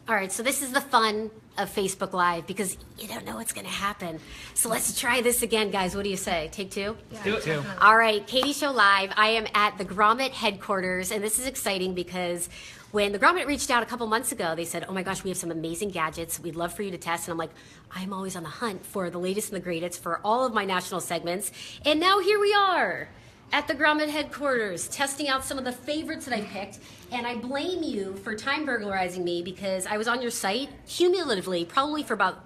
All right, so this is the fun of Facebook Live because you don't know what's going to happen. So let's try this again, guys. What do you say? Take two? Yeah, do it. Two. All right, Katie Show Live. I am at the Grommet Headquarters, and this is exciting because when the Grommet reached out a couple months ago, they said, oh my gosh, we have some amazing gadgets we'd love for you to test. And I'm like, I'm always on the hunt for the latest and the greatest for all of my national segments. And now here we are at the Grommet Headquarters, testing out some of the favorites that I picked. And I blame you for time burglarizing me because I was on your site cumulatively, probably for about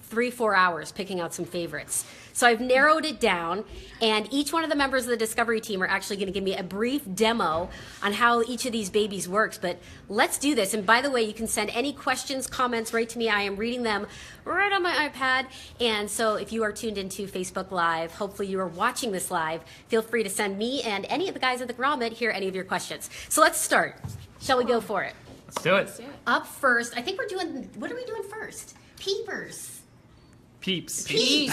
3-4 hours picking out some favorites. So I've narrowed it down, and each one of the members of the Discovery team are actually going to give me a brief demo on how each of these babies works. But let's do this. And by the way, you can send any questions, comments right to me. I am reading them right on my iPad. And so if you are tuned into Facebook Live, hopefully you are watching this live, feel free to send me and any of the guys at the Grommet here any of your questions. So let's start. Shall we go for it? Let's do it. Up first, I think we're doing, what are we doing first? Peepers. Peeps. And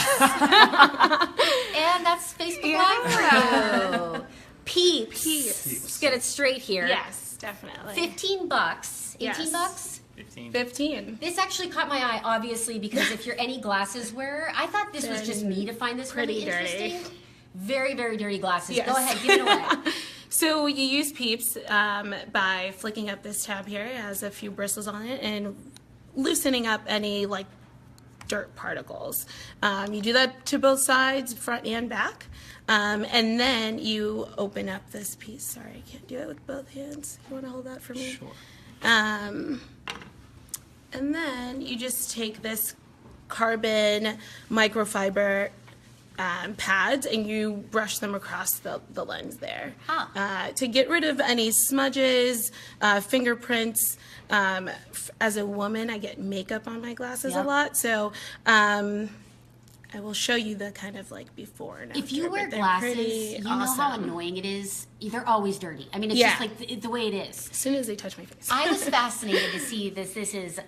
that's Facebook Live. Oh. Peeps. Let's get it straight here. Yes, definitely. $15. 18 bucks? 15. This actually caught my eye, obviously, because if you're any glasses wearer, I thought this was just me to find this really interesting. Very, very dirty glasses. Yes. Go ahead, give it away. So you use Peeps by flicking up this tab here. It has a few bristles on it and loosening up any like dirt particles. You do that to both sides, front and back. And then you open up this piece. Sorry, I can't do it with both hands. You want to hold that for me? Sure. And then you just take this carbon microfiber pads and you brush them across the lens there to get rid of any smudges, fingerprints. As a woman, I get makeup on my glasses a lot, so I will show you the kind of like before and after. If you wear glasses, you know how annoying it is. They're always dirty. I mean, it's just like the way it is. As soon as they touch my face. I was fascinated to see this. This is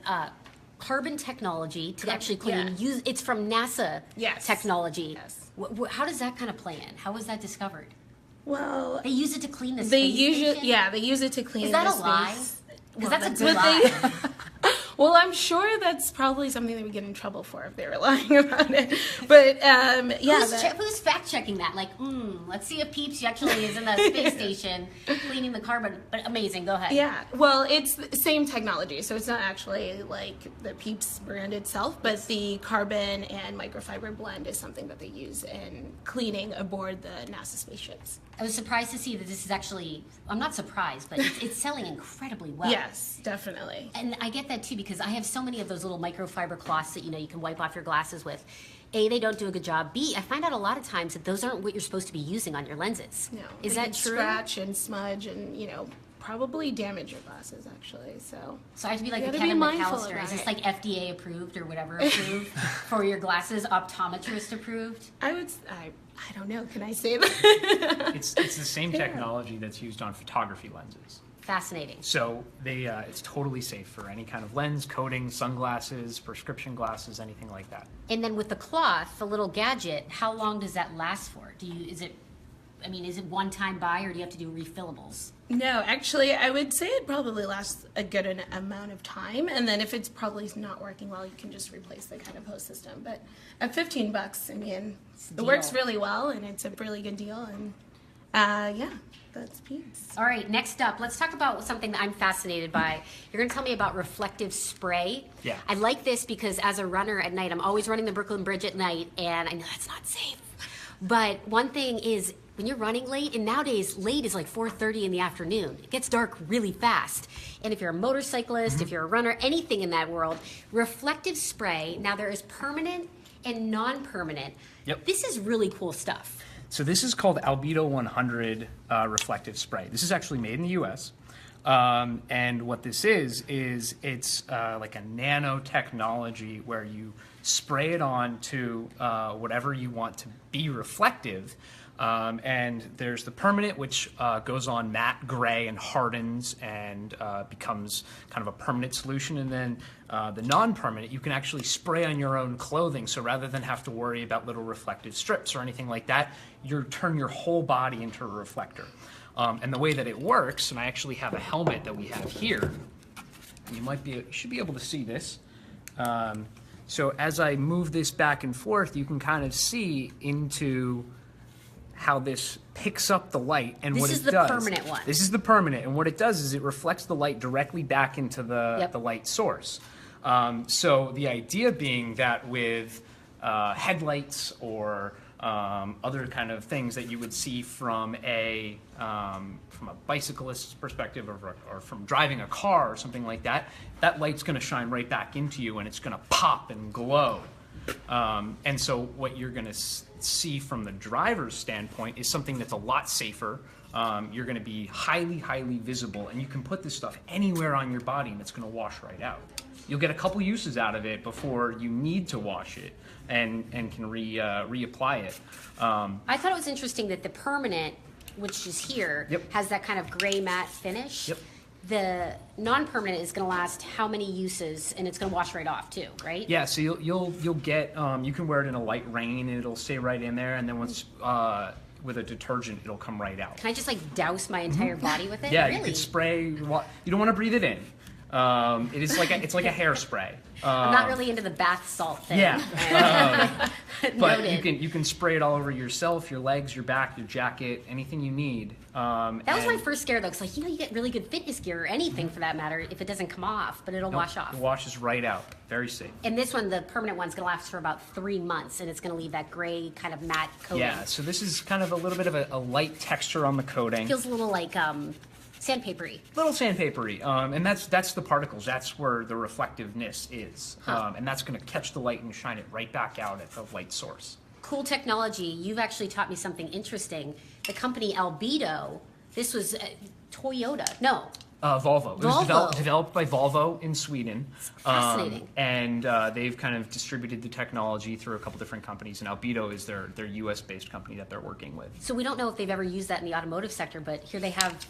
carbon technology to actually clean. It's from NASA technology. Yes. How does that kind of play in? How was that discovered? Well, they use it to clean the space They use it to clean. Is that the a lie? space. Because that's a good lie. Well, I'm sure that's probably something they would get in trouble for if they were lying about it. But who's fact checking that? Like, let's see if Peeps actually is in the space station cleaning the carbon. But amazing, go ahead. Yeah, well, it's the same technology, so it's not actually like the Peeps brand itself, but the carbon and microfiber blend is something that they use in cleaning aboard the NASA spaceships. I was surprised to see that this is actually, I'm not surprised, but it's selling incredibly well. Yes, definitely. And I get that too because I have so many of those little microfiber cloths that you can wipe off your glasses with. A, they don't do a good job. B, I find out a lot of times that those aren't what you're supposed to be using on your lenses. No. Is that true? Scratch and smudge and, probably damage your glasses actually. So I have to be like the Kevin McAllister. Is this like FDA approved or whatever approved for your glasses, optometrist approved? I don't know. Can I say that? It's the same technology that's used on photography lenses. Fascinating. So it's totally safe for any kind of lens, coating, sunglasses, prescription glasses, anything like that. And then with the cloth, the little gadget, how long does that last for? Is it one time buy or do you have to do refillables? No, actually, I would say it probably lasts a good amount of time, and then if it's probably not working well, you can just replace the kind of hose system. But at $15, I mean, it works really well, and it's a really good deal, and that's Peeps. All right, next up, let's talk about something that I'm fascinated by. You're going to tell me about reflective spray. Yeah. I like this because as a runner at night, I'm always running the Brooklyn Bridge at night, and I know that's not safe. But one thing is, when you're running late, and nowadays late is like 4:30 in the afternoon. It gets dark really fast. And if you're a motorcyclist, if you're a runner, anything in that world, reflective spray, now there is permanent and non-permanent. Yep. This is really cool stuff. So this is called Albedo 100 reflective spray. This is actually made in the U.S. And what this is it's like a nanotechnology where you spray it on to whatever you want to be reflective. And there's the permanent, which goes on matte gray and hardens and becomes kind of a permanent solution. And then the non-permanent, you can actually spray on your own clothing. So rather than have to worry about little reflective strips or anything like that, you turn your whole body into a reflector. And the way that it works, and I actually have a helmet that we have here. you should be able to see this. So as I move this back and forth, you can kind of see into how this picks up the light and what it does. This is the permanent one. This is the permanent, and what it does is it reflects the light directly back into the light source. So the idea being that with headlights or other kind of things that you would see from a bicyclist's perspective or from driving a car or something like that, that light's going to shine right back into you and it's going to pop and glow. And so what you're going to see from the driver's standpoint is something that's a lot safer. You're going to be highly, highly visible, and you can put this stuff anywhere on your body and it's going to wash right out. You'll get a couple uses out of it before you need to wash it and can reapply it. I thought it was interesting that the permanent, which is here, has that kind of gray matte finish. Yep. The non-permanent is going to last how many uses, and it's going to wash right off too, right? Yeah, so you'll get you can wear it in a light rain and it'll stay right in there, and then once with a detergent it'll come right out. Can I just like douse my entire body with it? Yeah, really? you could spray. You don't want to breathe it in. It is it's like a hairspray. I'm not really into the bath salt thing. Yeah, but Noted. you can spray it all over yourself, your legs, your back, your jacket, anything you need. That was my first scare though, because you get really good fitness gear or anything for that matter if it doesn't come off, but it'll wash off. It washes right out. Very safe. And this one, the permanent one's gonna last for about 3 months, and it's gonna leave that gray kind of matte coating. Yeah, so this is kind of a little bit of a light texture on the coating. Feels a little like sandpapery. Little sandpapery, and that's the particles. That's where the reflectiveness is, and that's going to catch the light and shine it right back out at the light source. Cool technology. You've actually taught me something interesting. The company Albedo, this was Toyota. No. Volvo. It was Volvo. developed by Volvo in Sweden. Fascinating. And they've kind of distributed the technology through a couple different companies, and Albedo is their US-based company that they're working with. So we don't know if they've ever used that in the automotive sector, but here they have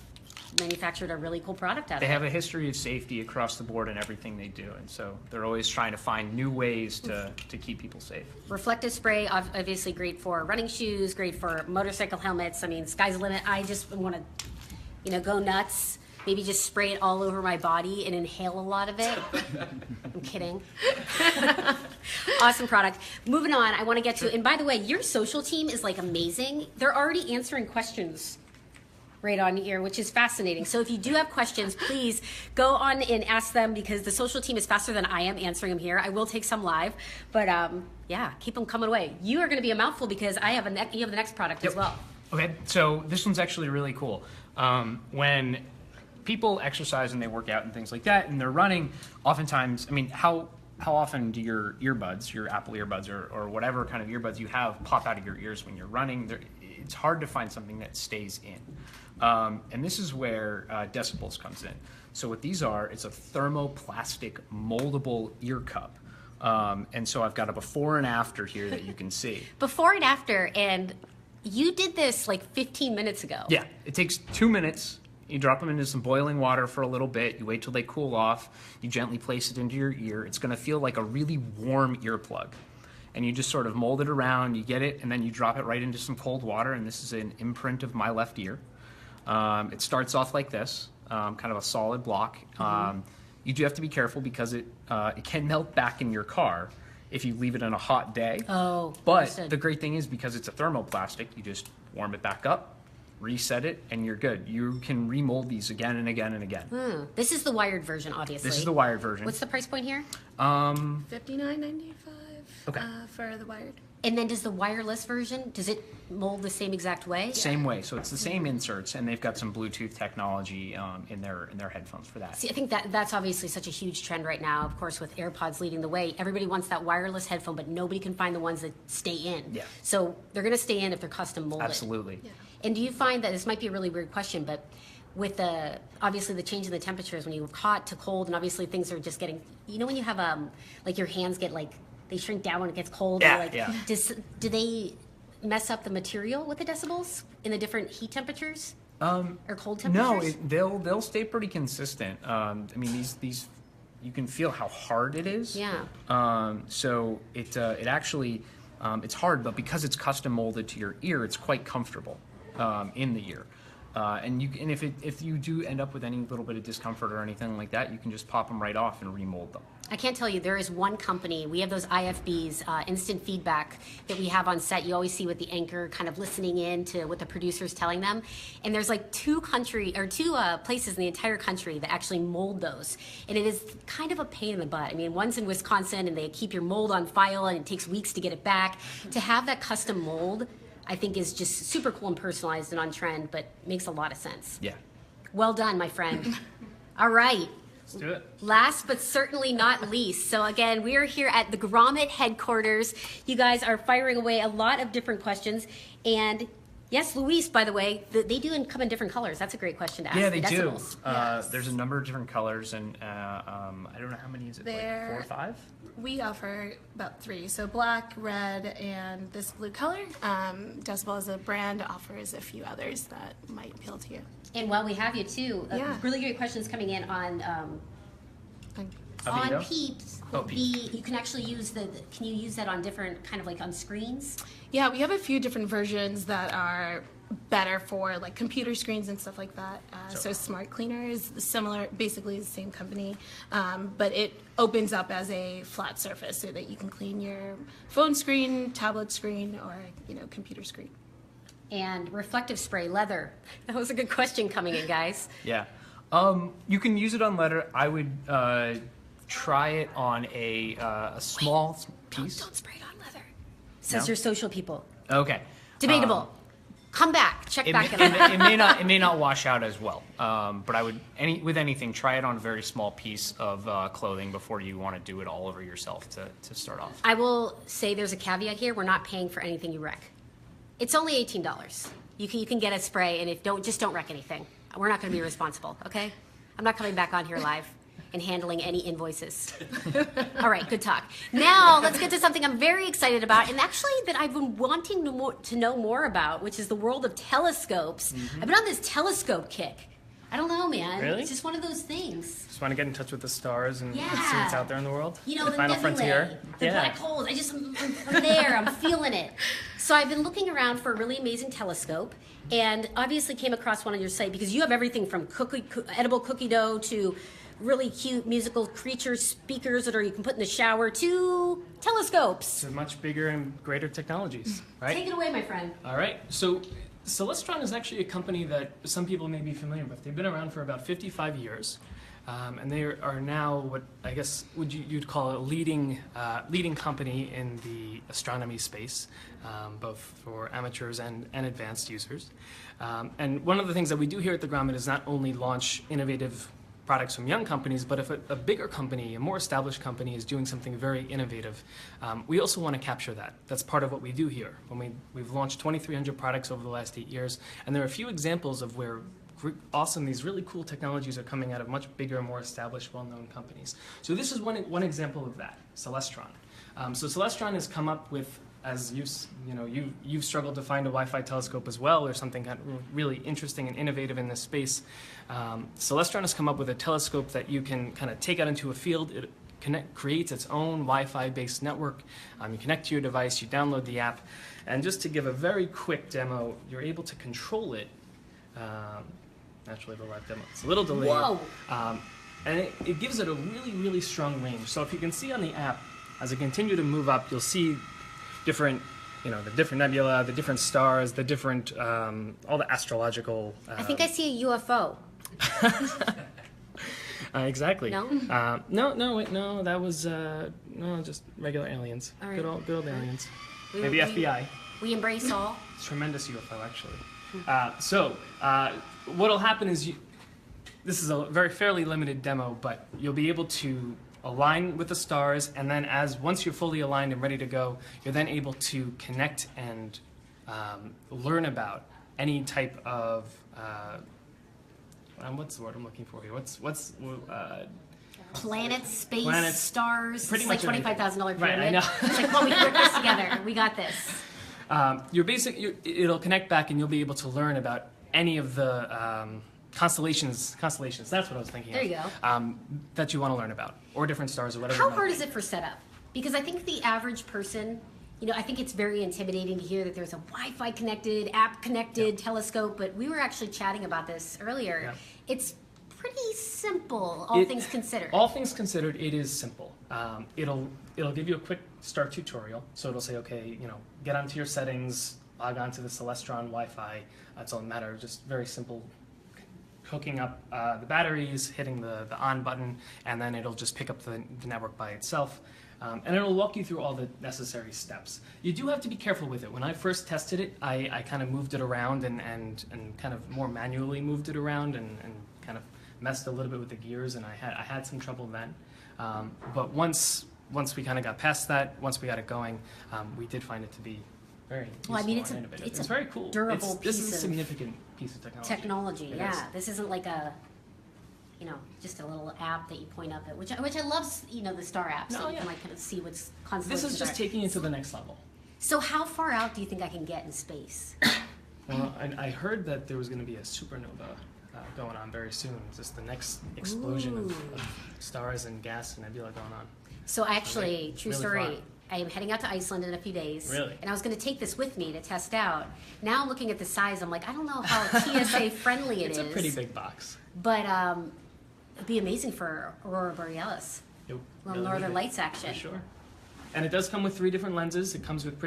manufactured a really cool product out of it. They have a history of safety across the board in everything they do, and so they're always trying to find new ways to keep people safe. Reflective spray, obviously great for running shoes, great for motorcycle helmets. I mean, sky's the limit. I just want to, go nuts. Maybe just spray it all over my body and inhale a lot of it. I'm kidding. Awesome product. Moving on, I want to get to, and by the way, your social team is like amazing. They're already answering questions right on here, which is fascinating. So if you do have questions, please go on and ask them, because the social team is faster than I am answering them here. I will take some live, but yeah, keep them coming away. You are going to be a mouthful because you have the next product as well. Okay, so this one's actually really cool. When people exercise and they work out and things like that, and they're running, oftentimes, I mean, how often do your earbuds, your Apple earbuds or whatever kind of earbuds you have, pop out of your ears when you're running? It's hard to find something that stays in. And this is where Decibels comes in. So what these are, it's a thermoplastic moldable ear cup. And so I've got a before and after here that you can see. Before and after, and you did this like 15 minutes ago. Yeah, it takes 2 minutes. You drop them into some boiling water for a little bit. You wait till they cool off. You gently place it into your ear. It's going to feel like a really warm earplug. And you just sort of mold it around, you get it, and then you drop it right into some cold water. And this is an imprint of my left ear. It starts off like this, kind of a solid block. You do have to be careful because it can melt back in your car if you leave it on a hot day. Oh, but understood. the great thing is, because it's a thermoplastic, you just warm it back up, reset it, and you're good. You can remold these again and again and again. This is the wired version, obviously. This is the wired version. What's the price point here? $59.95 Okay. for the wired. And then does the wireless version, does it mold the same exact way? Same way. So it's the same inserts, and they've got some Bluetooth technology in their headphones for that. See, I think that's obviously such a huge trend right now, of course, with AirPods leading the way. Everybody wants that wireless headphone, but nobody can find the ones that stay in. Yeah. So they're going to stay in if they're custom molded. Absolutely. Yeah. And do you find that, this might be a really weird question, but with obviously the change in the temperatures, when you go hot to cold, and obviously things are just getting, when you have like your hands get like, they shrink down when it gets cold. Yeah, or like, yeah. Do they mess up the material with the decibels in the different heat temperatures or cold temperatures? No, they'll stay pretty consistent. I mean, these you can feel how hard it is. Yeah. So it actually it's hard, but because it's custom molded to your ear, it's quite comfortable in the ear. And if you do end up with any little bit of discomfort or anything like that, you can just pop them right off and remold them. I can't tell you, there is one company, we have those IFBs, instant feedback, that we have on set. You always see with the anchor kind of listening in to what the producer's telling them. And there's like two places in the entire country that actually mold those. And it is kind of a pain in the butt. I mean, one's in Wisconsin and they keep your mold on file and it takes weeks to get it back. To have that custom mold, I think is just super cool and personalized and on trend, but makes a lot of sense. Yeah. Well done, my friend. All right. Let's do it. Last but certainly not least. So again, we are here at the Grommet Headquarters. You guys are firing away a lot of different questions. And yes, Luis, by the way, they do come in different colors. That's a great question to ask. Yeah, they do. Yes. There's a number of different colors, and I don't know how many is it, like 4 or 5? We offer about 3, so black, red, and this blue color. Decibel as a brand offers a few others that might appeal to you. And while we have you too, Yeah. really great questions coming in on Avito? Peeps. Oh, Peeps. You can actually use can you use that on different kind of like on screens? Yeah, we have a few different versions that are better for like computer screens and stuff like that. So Smart Cleaner is similar, basically the same company, but it opens up as a flat surface so that you can clean your phone screen, tablet screen, or computer screen. And reflective spray, leather. That was a good question coming in, guys. Yeah. You can use it on leather. I would try it on a small piece. Don't spray it on leather. Says No? your social people. Okay. Debatable. Come back. Check back in. It may not wash out as well. But I would with anything, try it on a very small piece of clothing before you want to do it all over yourself to start off. I will say there's a caveat here. We're not paying for anything you wreck. It's only $18. You can get a spray, and just don't wreck anything. We're not going to be responsible, okay? I'm not coming back on here live and handling any invoices. All right, good talk. Now let's get to something I'm very excited about, and actually that I've been wanting to know more about, which is the world of telescopes. I've been on this telescope kick. I don't know, man. Really? It's just one of those things. Just want to get in touch with the stars and see Yeah. what's out there in the world. You know, the the final nebulae, frontier. the black holes. I'm there. I'm feeling it. So I've been looking around for a really amazing telescope, and obviously came across one on your site because you have everything from edible cookie dough to really cute musical creatures, speakers that you can put in the shower, to telescopes. So much bigger and greater technologies, right? Take it away, my friend. All right. So Celestron is actually a company that some people may be familiar with. They've been around for about 55 years. And they are now what I guess you'd call a leading company in the astronomy space, both for amateurs and advanced users. And one of the things that we do here at the Grommet is not only launch innovative products from young companies, but if a bigger company, a more established company is doing something very innovative, we also want to capture that. That's part of what we do here. We've launched 2,300 products over the last 8 years, and there are a few examples of where awesome, these really cool technologies are coming out of much bigger, more established, well-known companies. So this is one example of that, Celestron. So Celestron has come up with, as you've struggled to find a Wi-Fi telescope as well, or something kind of really interesting and innovative in this space. Celestron has come up with a telescope that you can kind of take out into a field. It creates its own Wi-Fi based network. You connect to your device, you download the app, and just to give a very quick demo, you're able to control it. Naturally, the live demo. It's a little delayed. Whoa. And it gives it a really, really strong range. So if you can see on the app, as I continue to move up, you'll see different, the different nebula, the different stars, the different, all the astrological. I think I see a UFO. Exactly. No? No, that was, no, just regular aliens. All right. Good old aliens. We- Maybe we- FBI. We embrace all. Tremendous UFO, actually. So what'll happen is this is a fairly limited demo, but you'll be able to align with the stars, and then once you're fully aligned and ready to go, you're then able to connect and learn about any type of what's the word I'm looking for here? Planets, space, Planets, stars. pretty It's much like $25,000 pyramid. Right, I know. It's like, well, we put this together. We got this. It'll connect back, and you'll be able to learn about any of the constellations. That's what I was thinking There of. you go. That you want to learn about, or different stars, or whatever. How it might hard be. is it for setup? Because I think the average person You know, I think it's very intimidating to hear that there's a Wi-Fi connected, app connected telescope, but we were actually chatting about this earlier. Yeah. It's pretty simple, all things considered. All things considered, it is simple. It'll give you a quick start tutorial. So it'll say, okay, you know, get onto your settings, log onto the Celestron Wi-Fi. That's all that matters. Just very simple. Hooking up the batteries, hitting the on button, and then it'll just pick up the network by itself. And it'll walk you through all the necessary steps. You do have to be careful with it. When I first tested it, I kind of moved it around and kind of more manually moved it around and kind of messed a little bit with the gears, and I had some trouble then. But once we kind of got past that, once we got it going, we did find it to be very useful. Well, I mean, and innovative. it's a very cool. durable This piece is a of significant piece of technology. Technology, It yeah. is. This isn't like a, you know, just a little app that you point up at, which I love, you know, the star app, so No, you yeah. can like kind of see what's This constellations is just are. taking it to the next level. So how far out do you think I can get in space? Well, I heard that there was going to be a supernova going on very soon. Just the next explosion of stars and gas and nebula going on. So actually, true really story, far. I am heading out to Iceland in a few days. Really? And I was going to take this with me to test out. Now looking at the size, I'm like, I don't know how TSA friendly it is. It's a pretty big box. But it'd be amazing for Aurora Borealis. It Little really Northern would be, Lights action. For sure. And it does come with 3 different lenses. It comes with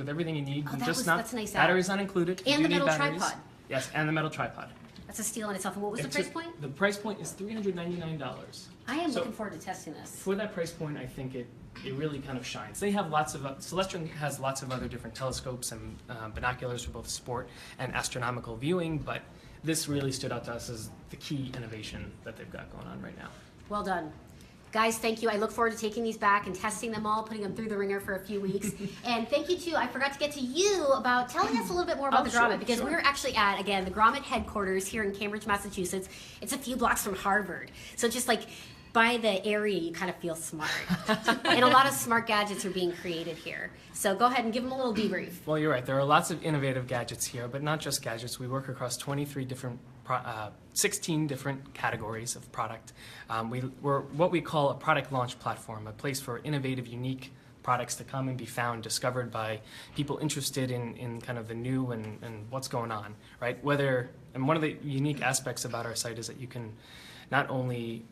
everything you need. Oh, Just not that's nice. batteries not included. You And do the need metal batteries. tripod. Yes, and the metal tripod. That's a steal in itself. And what was the price point? The price point is $399. I am So- looking forward to testing this. For that price point, I think it really kind of shines. They have lots of, Celestron has lots of other different telescopes and binoculars for both sport and astronomical viewing, but this really stood out to us as the key innovation that they've got going on right now. Well done. Guys, thank you. I look forward to taking these back and testing them all, putting them through the ringer for a few weeks. And thank you, too. I forgot to get to you about telling us a little bit more about Oh, the sure, Grommet, because sure. we're actually at, again, the Grommet Headquarters here in Cambridge, Massachusetts. It's a few blocks from Harvard. So just like by the area, you kind of feel smart. And a lot of smart gadgets are being created here. So go ahead and give them a little debrief. Well, you're right. There are lots of innovative gadgets here, but not just gadgets. We work across 16 different categories of product. We're what we call a product launch platform, a place for innovative, unique products to come and be found, discovered by people interested in kind of the new and what's going on, right? And one of the unique aspects about our site is that you can not only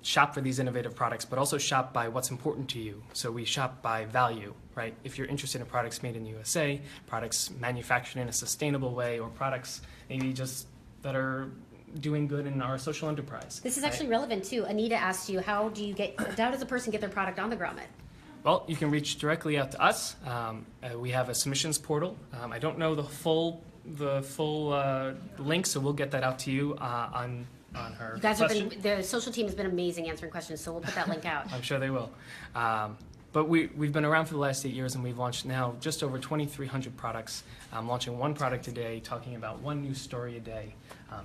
shop for these innovative products, but also shop by what's important to you. So we shop by value, right? If you're interested in products made in the USA, products manufactured in a sustainable way, or products maybe just that are doing good in our social enterprise. This is right? actually relevant, too. Anita asked you, how does a person get their product on the Grommet? Well, you can reach directly out to us. We have a submissions portal. I don't know the full link, so we'll get that out to you on her You guys have question. been, the social team has been amazing answering questions, so we'll put that link out. I'm sure they will. But we've been around for the last 8 years, and we've launched now just over 2,300 products. Launching one product a day, talking about one new story a day,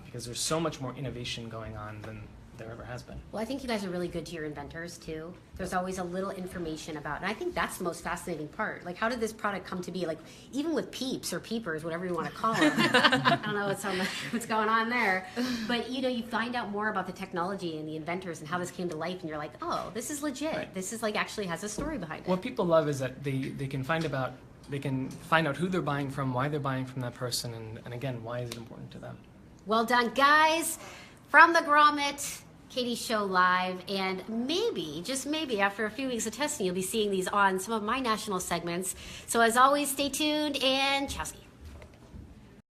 because there's so much more innovation going on than there ever has been. Well, I think you guys are really good to your inventors, too. There's always a little information about, and I think that's the most fascinating part. Like, how did this product come to be? Like, even with peeps or peepers, whatever you want to call them. I don't know what's going on there. But, you know, you find out more about the technology and the inventors and how this came to life, and you're like, oh, this is legit. Right. This is, like, actually has a story behind it. What people love is that they can find out who they're buying from, why they're buying from that person, and again, why is it important to them. Well done, guys. From the Grommet, Katie's show live, and maybe, just maybe, after a few weeks of testing, you'll be seeing these on some of my national segments. So as always, stay tuned, and chowski.